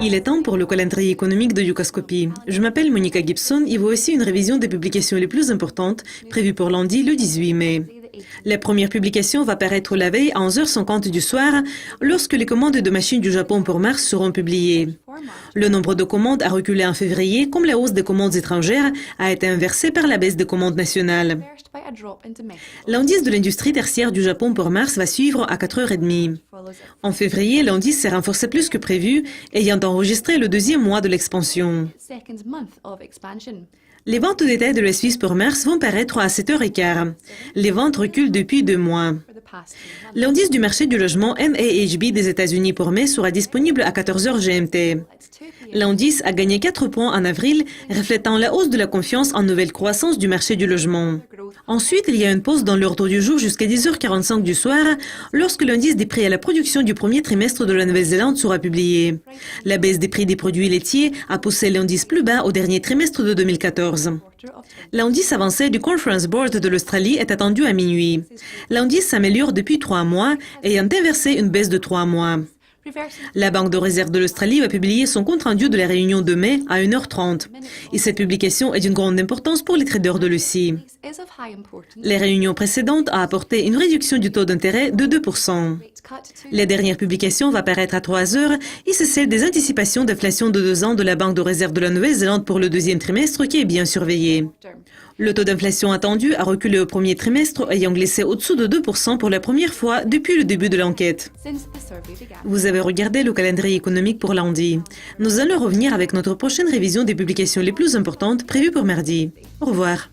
Il est temps pour le calendrier économique de Yucascopie. Je m'appelle Monica Gibson et voici une révision des publications les plus importantes prévues pour lundi le 18 mai. La première publication va paraître la veille à 11h50 du soir lorsque les commandes de machines du Japon pour mars seront publiées. Le nombre de commandes a reculé en février comme la hausse des commandes étrangères a été inversée par la baisse des commandes nationales. L'indice de l'industrie tertiaire du Japon pour mars va suivre à 4h30. En février, l'indice s'est renforcé plus que prévu, ayant enregistré le deuxième mois de l'expansion. Les ventes détail de la Suisse pour mars vont paraître à 7h15. Les ventes reculent depuis 2 mois. L'indice du marché du logement NAHB des États-Unis pour mai sera disponible à 14h GMT. L'indice a gagné 4 points en avril, reflétant la hausse de la confiance en nouvelle croissance du marché du logement. Ensuite, il y a une pause dans l'ordre du jour jusqu'à 10h45 du soir, lorsque l'indice des prix à la production du premier trimestre de la Nouvelle-Zélande sera publié. La baisse des prix des produits laitiers a poussé l'indice plus bas au dernier trimestre de 2014. L'indice avancé du Conference Board de l'Australie est attendu à minuit. L'indice s'améliore depuis 3 mois, ayant inversé une baisse de 3 mois. La Banque de réserve de l'Australie va publier son compte-rendu de la réunion de mai à 1h30. Et cette publication est d'une grande importance pour les traders de l'UCI. Les réunions précédentes ont apporté une réduction du taux d'intérêt de 2%. La dernière publication va paraître à 3h et c'est celle des anticipations d'inflation de 2 ans de la Banque de réserve de la Nouvelle-Zélande pour le deuxième trimestre qui est bien surveillée. Le taux d'inflation attendu a reculé au premier trimestre, ayant glissé au-dessous de 2% pour la première fois depuis le début de l'enquête. Vous avez regardé le calendrier économique pour lundi. Nous allons revenir avec notre prochaine révision des publications les plus importantes prévues pour mardi. Au revoir.